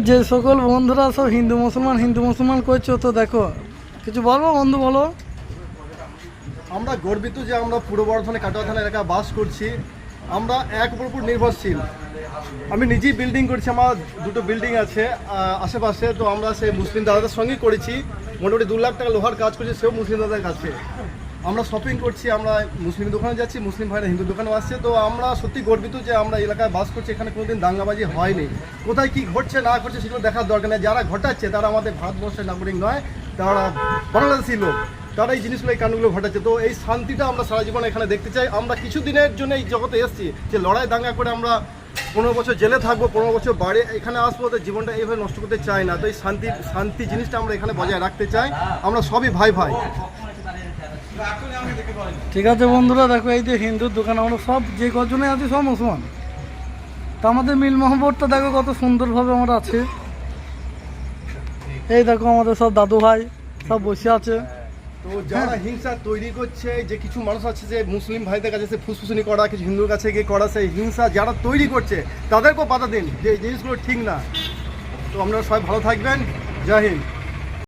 যে সকল বন্ধুরা সব হিন্দু মুসলমান করছো, তো দেখো কিছু বলবো বন্ধু, বলো। আমরা গর্বিত যে আমরা পূর্ব বর্ধমানে কাটোয়া থানা এলাকায় বাস করছি। আমরা এক উপর নির্ভরশীল। আমি নিজেই বিল্ডিং করছি, আমার দুটো বিল্ডিং আছে আশেপাশে। তো আমরা সেই মুসলিম দাদাদের সঙ্গেই করেছি, মোটামুটি 2 লাখ টাকা লোহার কাজ করছি, সেও মুসলিম দাদাদের কাছে। আমরা শপিং করছি, আমরা মুসলিম দোকানে যাচ্ছি, মুসলিম ভাইরা হিন্দু দোকানেও আসছে। তো আমরা সত্যি গর্বিত যে আমরা এলাকায় বাস করছি, এখানে কোনোদিন দাঙ্গাবাজি হয়নি। কোথায় কি ঘটছে না ঘটছে সেগুলো দেখার দরকার নেই। যারা ঘটাচ্ছে তারা আমাদের ভারতবর্ষের নাগরিক নয়, তারা বাংলাদেশি লোক, তারা এই জিনিসগুলো এই কাণ্ডগুলো ঘটাচ্ছে। তো এই শান্তিটা আমরা সারা জীবন এখানে দেখতে চাই। আমরা কিছুদিনের জন্য এই জগতে এসেছি যে লড়াই দাঙ্গা করে আমরা 15 বছর জেলে থাকবো, 15 বছর বাড়ি এখানে আসবো, তো জীবনটা এইভাবে নষ্ট করতে চাই না। তো এই শান্তি জিনিসটা আমরা এখানে বজায় রাখতে চাই। আমরা সবই ভাই ভাই। ঠিক আছে বন্ধুরা, দেখো এই যে হিন্দুর দোকান, আমরা সব যে কজনে আছি সব মুসলমান। তো আমাদের মিল মহব্বতটা দেখো কত সুন্দরভাবে আমরা আছে। এই দেখো আমাদের সব দাদু ভাই সব বসে আছে। তো যারা হিংসা তৈরি করছে, যে কিছু মানুষ আছে যে মুসলিম ভাইদের কাছে ফুসফুসনি করা, কিছু হিন্দুর কাছে গিয়ে করা, সেই হিংসা যারা তৈরি করছে তাদেরকেও বাধা দিন, যে এই জিনিসগুলো ঠিক না। তো আপনারা সবাই ভালো থাকবেন। জয় হিন্দ।